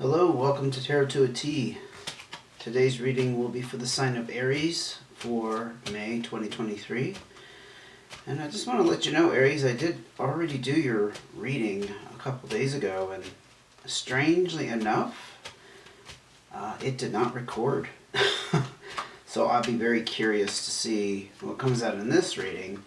Hello, welcome to Tarot to a T. Today's reading will be for the sign of Aries for May 2023. And I just want to let you know, Aries, I did already do your reading a couple days ago, and strangely enough, it did not record. So I'll be very curious to see what comes out in this reading.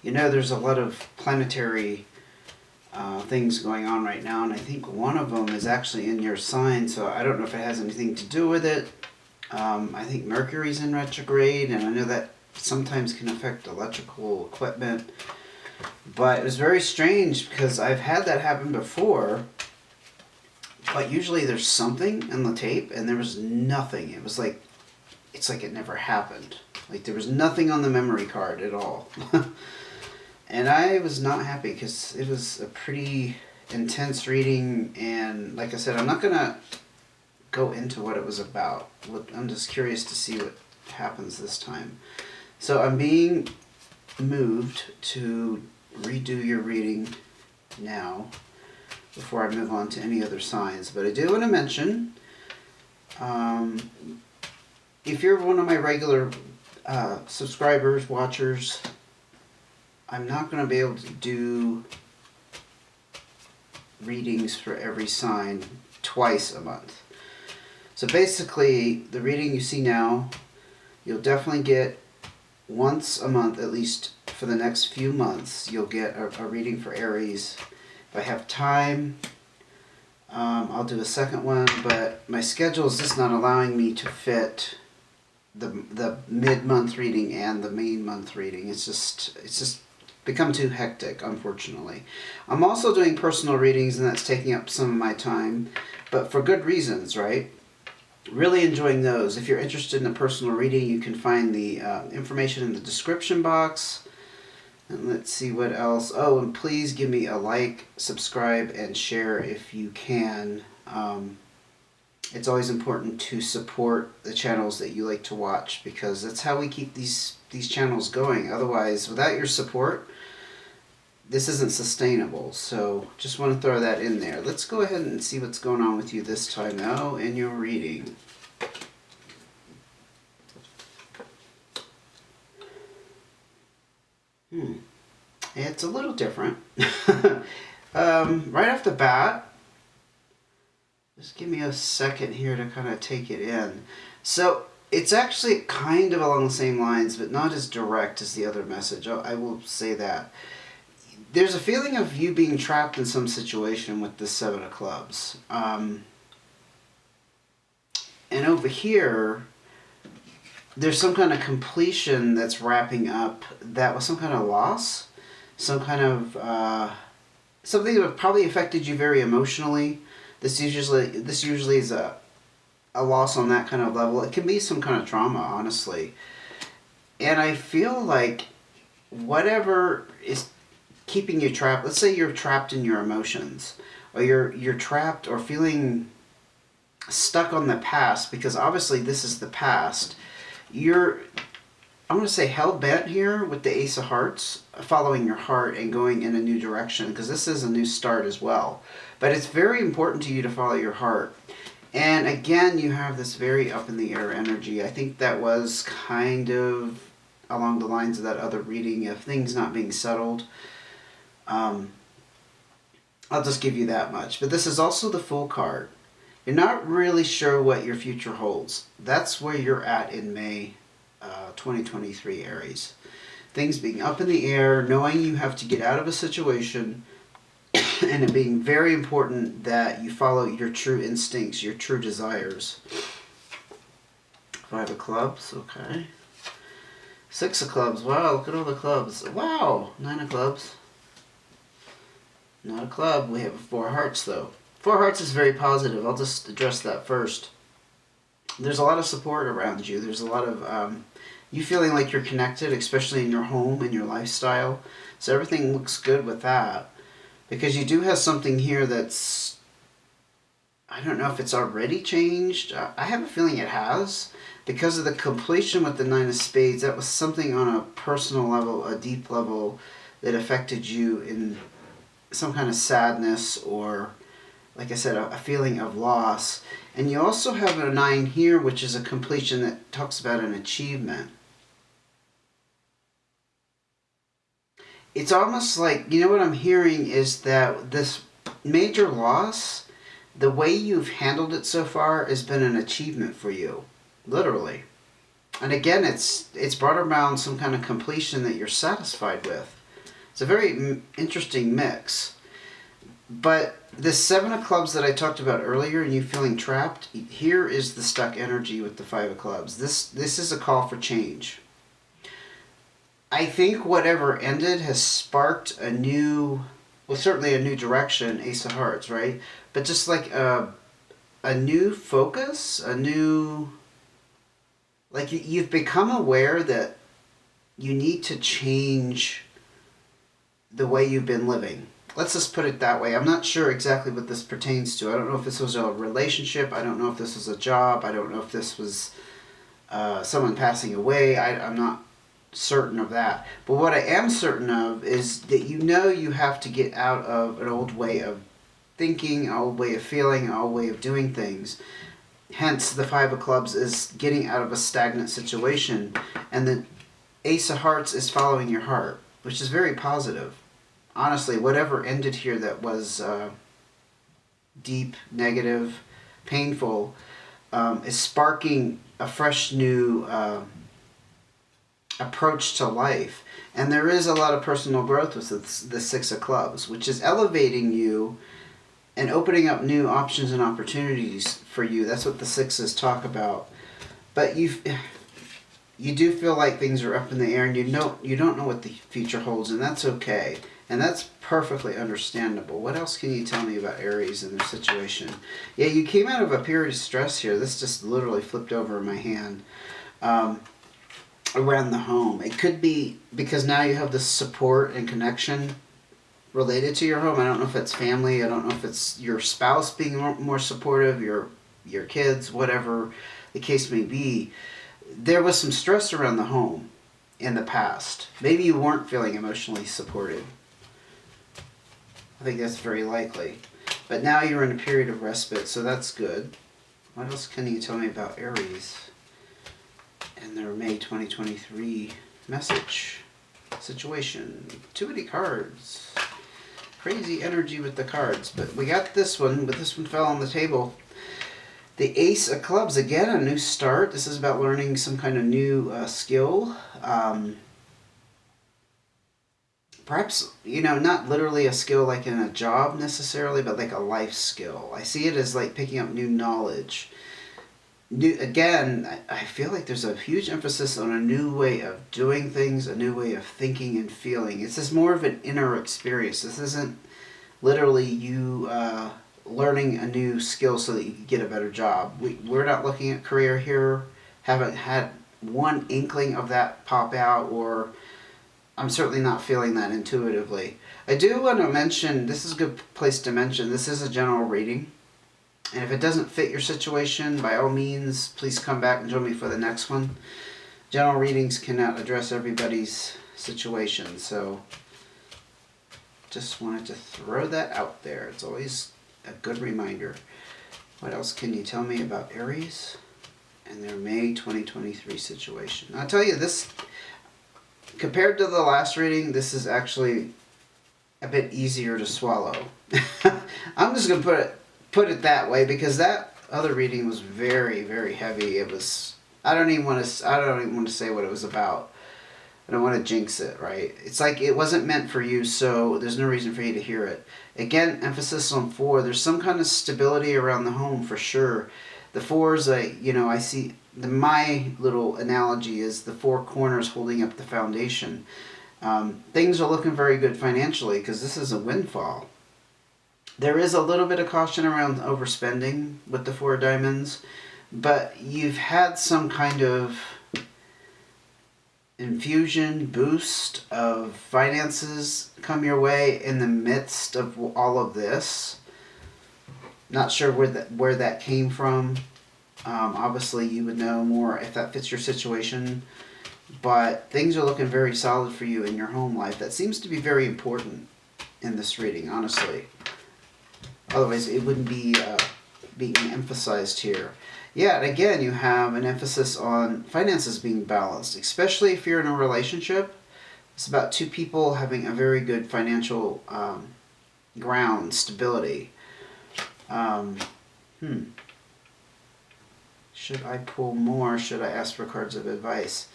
You know, there's a lot of planetary things going on right now, and I think one of them is actually in your sign, so I don't know if it has anything to do with it. I think Mercury's in retrograde, and I know that sometimes can affect electrical equipment, but it was very strange because I've had that happen before, but usually there's something in the tape and there was nothing. It was like, it's like it never happened. Like there was nothing on the memory card at all. And I was not happy because it was a pretty intense reading, and like I said, I'm not going to go into what it was about. I'm just curious to see what happens this time. So I'm being moved to redo your reading now before I move on to any other signs. But I do want to mention, if you're one of my regular subscribers, watchers, I'm not going to be able to do readings for every sign twice a month. So basically, the reading you see now, you'll definitely get once a month, at least for the next few months. You'll get a reading for Aries. If I have time, I'll do a second one, but my schedule is just not allowing me to fit the mid-month reading and the main month reading. It's just become too hectic, unfortunately. I'm also doing personal readings, and that's taking up some of my time, but for good reasons, right? Really enjoying those. If you're interested in a personal reading, you can find the information in the description box. And let's see what else. Oh, and please give me a like, subscribe, and share if you can. It's always important to support the channels that you like to watch, because that's how we keep these channels going. Otherwise, without your support, this isn't sustainable. So just want to throw that in there. Let's go ahead and see what's going on with you this time now in your reading. It's a little different. Right off the bat, just give me a second here to kind of take it in. So it's actually kind of along the same lines, but not as direct as the other message. I will say that. There's a feeling of you being trapped in some situation with the Seven of Clubs. And over here, there's some kind of completion that's wrapping up that was some kind of loss. Some kind of, something that probably affected you very emotionally. This usually is a loss on that kind of level. It can be some kind of trauma, honestly. And I feel like whatever is keeping you trapped, let's say you're trapped in your emotions, or you're trapped or feeling stuck on the past, because obviously this is the past. I'm going to say hell-bent here with the Ace of Hearts, following your heart and going in a new direction, because this is a new start as well. But it's very important to you to follow your heart. And again, you have this very up-in-the-air energy. I think that was kind of along the lines of that other reading of things not being settled. I'll just give you that much. But this is also the Fool card. You're not really sure what your future holds. That's where you're at in May 2023, Aries. Things being up in the air, knowing you have to get out of a situation, and it being very important that you follow your true instincts, your true desires. Five of Clubs, okay. Six of Clubs, wow, look at all the clubs. Wow, Nine of Clubs. Not a club. We have Four of Hearts, though. Four of Hearts is very positive. I'll just address that first. There's a lot of support around you. There's a lot of you feeling like you're connected, especially in your home and your lifestyle. So everything looks good with that. Because you do have something here that's, I don't know if it's already changed. I have a feeling it has. Because of the completion with the Nine of Spades, that was something on a personal level, a deep level, that affected you in some kind of sadness or like I said, a feeling of loss. And you also have a 9 here, which is a completion that talks about an achievement. It's almost like, what I'm hearing is that this major loss, the way you've handled it so far has been an achievement for you, literally. And again, it's brought around some kind of completion that you're satisfied with. It's a very interesting mix. But this 7 of clubs that I talked about earlier and you feeling trapped, here is the stuck energy with the 5 of clubs. This is a call for change. I think whatever ended has sparked a new, well, certainly a new direction, Ace of Hearts, right? But just like a new focus, a new, like you've become aware that you need to change the way you've been living. Let's just put it that way. I'm not sure exactly what this pertains to. I don't know if this was a relationship. I don't know if this was a job. I don't know if this was someone passing away. I'm not certain of that. But what I am certain of is that you have to get out of an old way of thinking, an old way of feeling, an old way of doing things. Hence, the 5 of clubs is getting out of a stagnant situation. And the Ace of Hearts is following your heart, which is very positive. Honestly, whatever ended here that was deep, negative, painful, is sparking a fresh new approach to life. And there is a lot of personal growth with the 6 of clubs, which is elevating you and opening up new options and opportunities for you. That's what the 6s talk about. But you do feel like things are up in the air, and you don't know what the future holds, and that's okay. And that's perfectly understandable. What else can you tell me about Aries and their situation? Yeah, you came out of a period of stress here. This just literally flipped over in my hand. Around the home. It could be because now you have this support and connection related to your home. I don't know if it's family. I don't know if it's your spouse being more supportive, your kids, whatever the case may be. There was some stress around the home in the past. Maybe you weren't feeling emotionally supported. I think that's very likely. But now you're in a period of respite, so that's good. What else can you tell me about Aries and their May 2023 message? Situation. Too many cards. Crazy energy with the cards. But we got this one, but this one fell on the table. The Ace of Clubs, again, a new start. This is about learning some kind of new skill. Perhaps, not literally a skill like in a job necessarily, but like a life skill. I see it as like picking up new knowledge. Again, I feel like there's a huge emphasis on a new way of doing things, a new way of thinking and feeling. It's just more of an inner experience. This isn't literally you learning a new skill so that you can get a better job. We're not looking at career here. Haven't had one inkling of that pop out, or I'm certainly not feeling that intuitively. I do want to mention, this is a good place to mention, this is a general reading. And if it doesn't fit your situation, by all means, please come back and join me for the next one. General readings cannot address everybody's situation, so just wanted to throw that out there. It's always a good reminder. What else can you tell me about Aries and their May 2023 situation? I'll tell you this, compared to the last reading, this is actually a bit easier to swallow. I'm just going to put it that way, because that other reading was very, very heavy. It was, I don't even want to say what it was about. I don't want to jinx it, right? It's like it wasn't meant for you, so there's no reason for you to hear it. Again, emphasis on 4. There's some kind of stability around the home for sure. The 4s, I see, my little analogy is the 4 corners holding up the foundation. Things are looking very good financially because this is a windfall. There is a little bit of caution around overspending with the 4 diamonds, but you've had some kind of infusion, boost of finances come your way in the midst of all of this. Not sure where that came from. Obviously, you would know more if that fits your situation, but things are looking very solid for you in your home life. That seems to be very important in this reading, honestly. Otherwise, it wouldn't be being emphasized here. Yeah, and again, you have an emphasis on finances being balanced, especially if you're in a relationship. It's about two people having a very good financial ground, stability. Um, Should I pull more? Should I ask for cards of advice?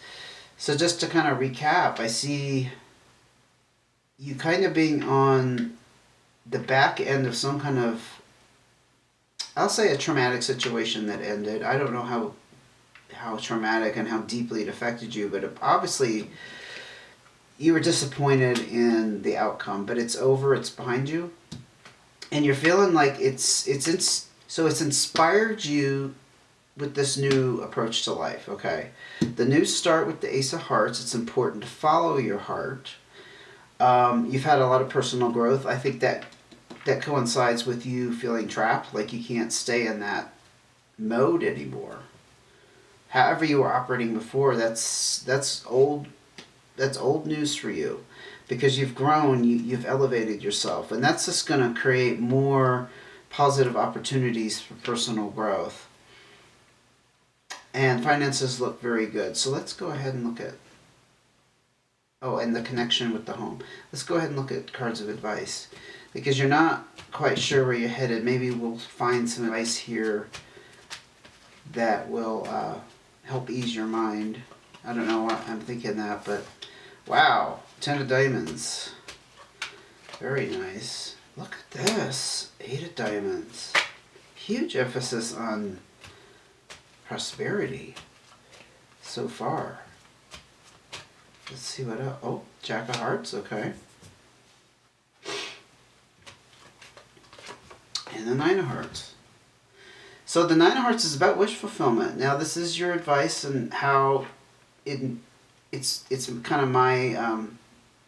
So just to kind of recap, I see you kind of being on the back end of some kind of, I'll say, a traumatic situation that ended. I don't know how traumatic and how deeply it affected you, but obviously you were disappointed in the outcome, but it's over, it's behind you, and you're feeling like it's inspired you with this new approach to life. Okay, the new start with the Ace of Hearts. It's important to follow your heart. You've had a lot of personal growth. I think that coincides with you feeling trapped, like you can't stay in that mode anymore. However you were operating before, that's old news for you, because you've grown, you've elevated yourself, and that's just going to create more positive opportunities for personal growth. And finances look very good. So let's go ahead and look at, and the connection with the home. Let's go ahead and look at cards of advice, because you're not quite sure where you're headed. Maybe we'll find some advice here that will help ease your mind. I don't know what I'm thinking that, but wow, 10 of diamonds. Very nice. Look at this, 8 of diamonds. Huge emphasis on prosperity so far. Let's see what else. Oh, Jack of Hearts, okay. And the 9 of Hearts. So the 9 of Hearts is about wish fulfillment. Now this is your advice and how it's kind of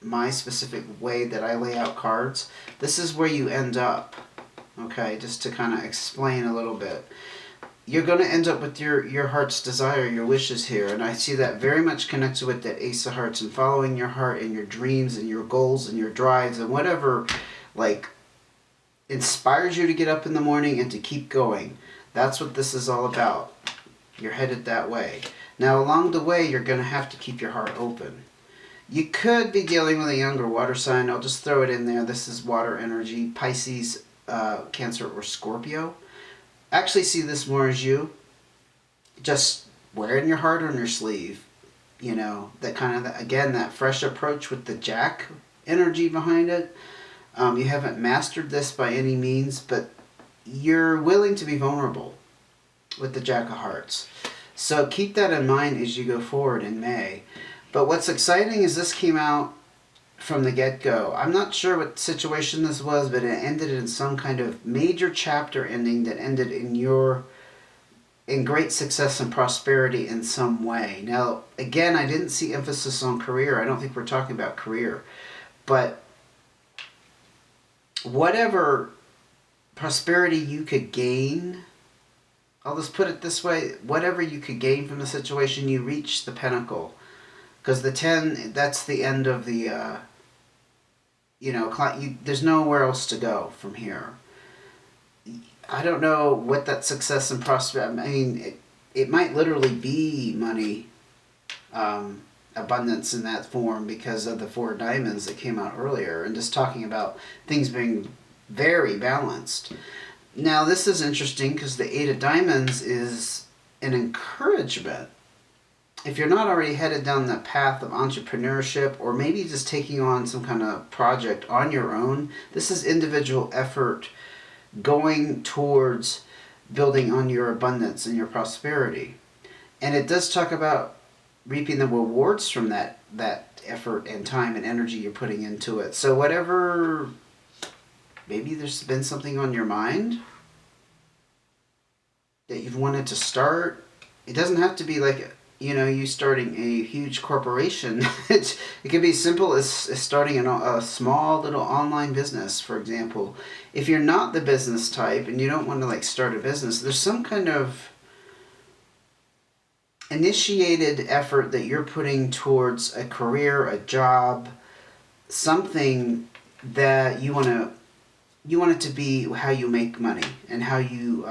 my specific way that I lay out cards. This is where you end up. Okay, just to kind of explain a little bit. You're going to end up with your heart's desire, your wishes here. And I see that very much connected with that Ace of Hearts and following your heart and your dreams and your goals and your drives and whatever, like, inspires you to get up in the morning and to keep going. That's what this is all about. You're headed that way. Now, along the way, you're going to have to keep your heart open. You could be dealing with a younger water sign. I'll just throw it in there. This is water energy. Pisces, Cancer, or Scorpio. Actually see this more as you just wearing your heart on your sleeve. You know, that kind of, again, that fresh approach with the Jack energy behind it. You haven't mastered this by any means, but you're willing to be vulnerable with the Jack of Hearts. So keep that in mind as you go forward in May. But what's exciting is this came out from the get-go. I'm not sure what situation this was, but it ended in some kind of major chapter ending that ended in great success and prosperity in some way. Now, again, I didn't see emphasis on career. I don't think we're talking about career. But whatever prosperity you could gain, I'll just put it this way, whatever you could gain from the situation, you reach the pinnacle. Because the 10, that's the end of the, there's nowhere else to go from here. I don't know what that success and prosperity, I mean, it might literally be money, abundance in that form because of the 4 diamonds that came out earlier, and just talking about things being very balanced. Now, this is interesting because the 8 of diamonds is an encouragement. If you're not already headed down that path of entrepreneurship, or maybe just taking on some kind of project on your own, this is individual effort going towards building on your abundance and your prosperity. And it does talk about reaping the rewards from that effort and time and energy you're putting into it. So whatever, maybe there's been something on your mind that you've wanted to start. It doesn't have to be like, you starting a huge corporation. It can be simple as starting a small little online business, for example. If you're not the business type and you don't want to start a business, there's some kind of initiated effort that you're putting towards a career, a job, something that you want to you want it to be how you make money and how you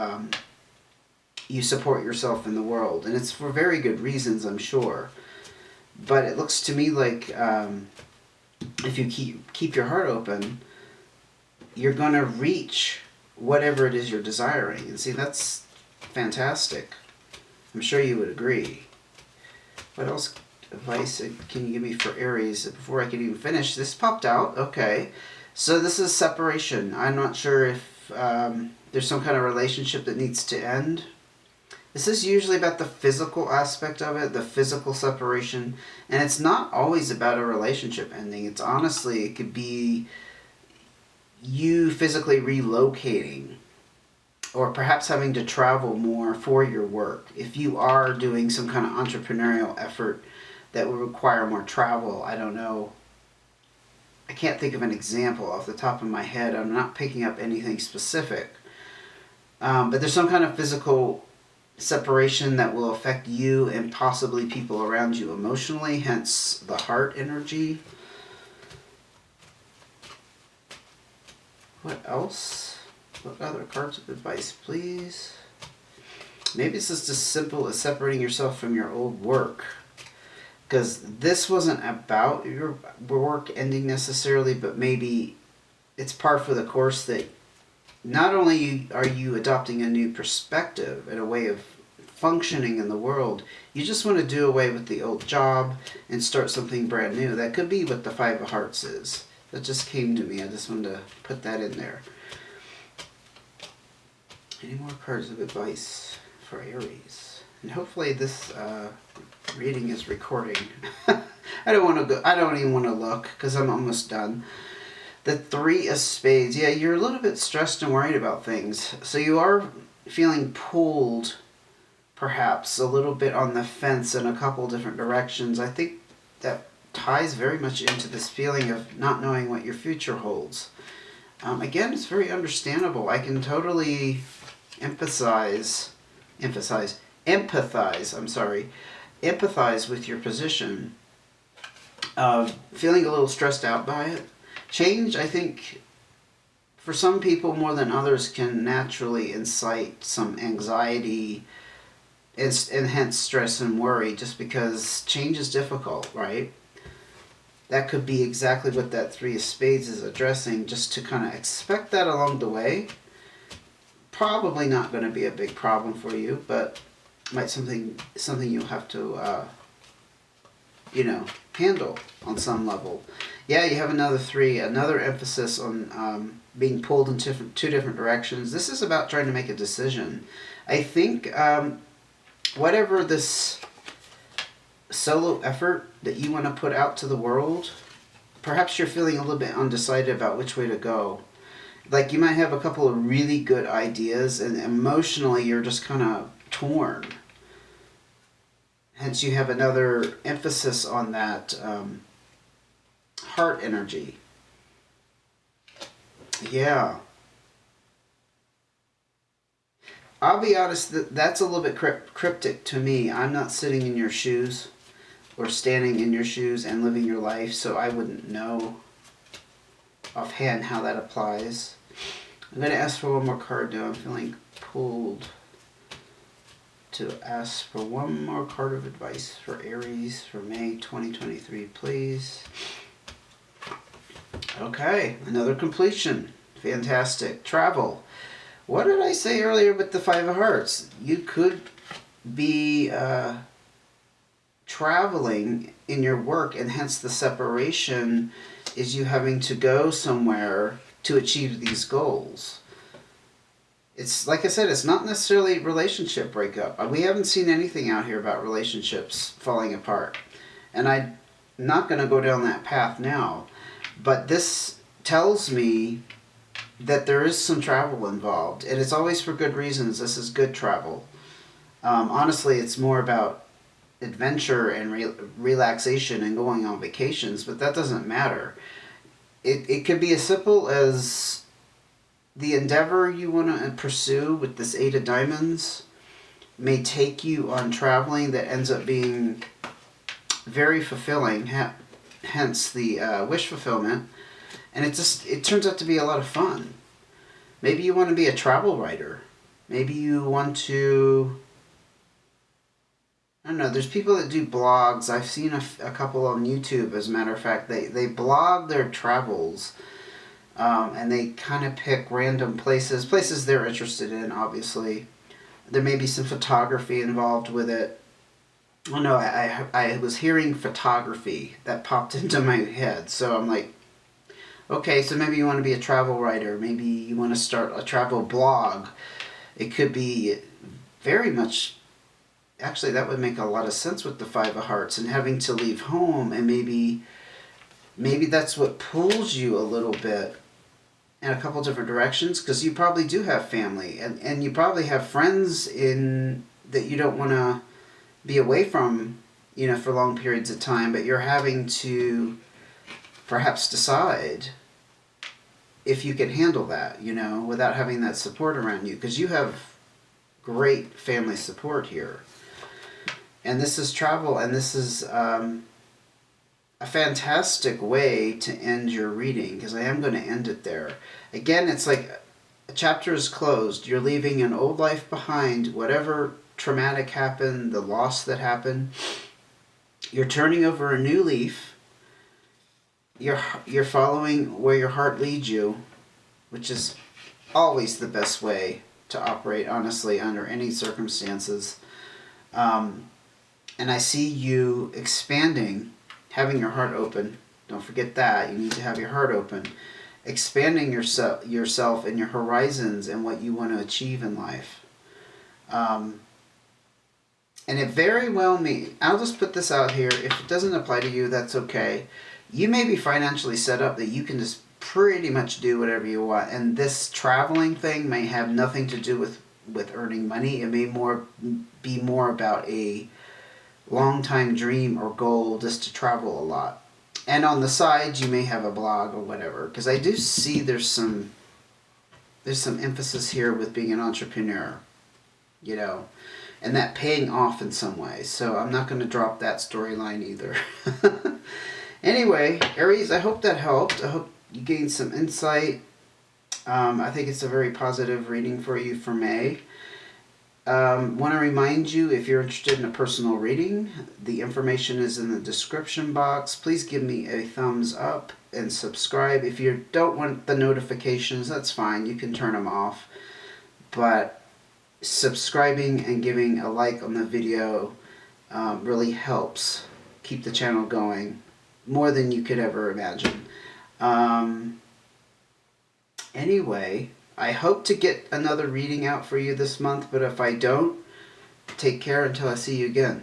you support yourself in the world, and it's for very good reasons, I'm sure. But it looks to me like if you keep your heart open, you're going to reach whatever it is you're desiring. And see, that's fantastic. I'm sure you would agree. What else advice can you give me for Aries before I can even finish? This popped out. Okay. So this is separation. I'm not sure if there's some kind of relationship that needs to end. This is usually about the physical aspect of it, the physical separation. And it's not always about a relationship ending. It's honestly, it could be you physically relocating, or perhaps having to travel more for your work. If you are doing some kind of entrepreneurial effort that would require more travel, I don't know. I can't think of an example off the top of my head. I'm not picking up anything specific. But there's some kind of physical separation that will affect you and possibly people around you emotionally, hence the heart energy. What else? What other cards of advice, please? Maybe it's just as simple as separating yourself from your old work. Because this wasn't about your work ending necessarily, but maybe it's par for the course that not only are you adopting a new perspective and a way of functioning in the world, you just want to do away with the old job and start something brand new. That could be what the Five of Hearts is. That just came to me. I just wanted to put that in there. Any more cards of advice for Aries? And hopefully this reading is recording. I don't want to go. I don't even want to look because I'm almost done. The Three of Spades. Yeah, you're a little bit stressed and worried about things. So you are feeling pulled, perhaps a little bit on the fence in a couple different directions. I think that ties very much into this feeling of not knowing what your future holds. Again, it's very understandable. I can totally empathize with your position of feeling a little stressed out by it. Change, I think, for some people more than others, can naturally incite some anxiety and hence stress and worry, just because change is difficult, right? That could be exactly what that Three of Spades is addressing, just to kind of expect that along the way. Probably not going to be a big problem for you, but might something you'll have to handle on some level. Yeah, you have another three, another emphasis on being pulled in two different directions. This is about trying to make a decision. I think whatever this solo effort that you want to put out to the world, perhaps you're feeling a little bit undecided about which way to go. Like you might have a couple of really good ideas and emotionally you're just kind of torn. Hence you have another emphasis on that heart energy. Yeah. I'll be honest, that's a little bit cryptic to me. I'm not sitting in your shoes or standing in your shoes and living your life, so I wouldn't know offhand how that applies. I'm going to ask for one more card now. I'm feeling pulled to ask for one more card of advice for Aries for May 2023, please. Okay, another completion. Fantastic. Travel. What did I say earlier with the Five of Hearts? You could be traveling in your work, and hence the separation is you having to go somewhere to achieve these goals. It's like I said, it's not necessarily relationship breakup. We haven't seen anything out here about relationships falling apart. And I'm not going to go down that path now. But this tells me that there is some travel involved. And it's always for good reasons. This is good travel. Honestly, it's more about adventure and relaxation and going on vacations. But that doesn't matter. It could be as simple as the endeavor you want to pursue with this Eight of Diamonds may take you on traveling that ends up being very fulfilling, hence the wish fulfillment, and it turns out to be a lot of fun. Maybe you want to be a travel writer. Maybe you want to... I don't know, there's people that do blogs. I've seen a couple on YouTube, as a matter of fact. They blog their travels, and they kind of pick random places they're interested in, obviously. There may be some photography involved with it. Oh no, I was hearing photography. That popped into my head. So I'm like, okay, so maybe you want to be a travel writer. Maybe you want to start a travel blog. It could be very much... Actually, that would make a lot of sense with the Five of Hearts and having to leave home, and maybe that's what pulls you a little bit in a couple different directions, because you probably do have family, and you probably have friends in that you don't want to be away from, for long periods of time, but you're having to perhaps decide if you can handle that, without having that support around you, because you have great family support here. And this is travel, and this is a fantastic way to end your reading, because I am going to end it there. Again, it's like a chapter is closed. You're leaving an old life behind, whatever traumatic happened, the loss that happened. You're turning over a new leaf. You're following where your heart leads you, which is always the best way to operate, honestly, under any circumstances. And I see you expanding, having your heart open. Don't forget that. You need to have your heart open. Expanding yourself and your horizons and what you want to achieve in life. And it very well may... I'll just put this out here. If it doesn't apply to you, that's okay. You may be financially set up that you can just pretty much do whatever you want. And this traveling thing may have nothing to do with earning money. It may be more about a long-time dream or goal just to travel a lot. And on the side, you may have a blog or whatever, because I do see there's some emphasis here with being an entrepreneur, and that paying off in some way. So I'm not going to drop that storyline either. Anyway, Aries, I hope that helped. I hope you gained some insight. I think it's a very positive reading for you for May. Want to remind you, if you're interested in a personal reading, the information is in the description box. Please give me a thumbs up and subscribe. If you don't want the notifications, that's fine. You can turn them off. But subscribing and giving a like on the video really helps keep the channel going, more than you could ever imagine. Anyway, I hope to get another reading out for you this month, but if I don't, take care until I see you again.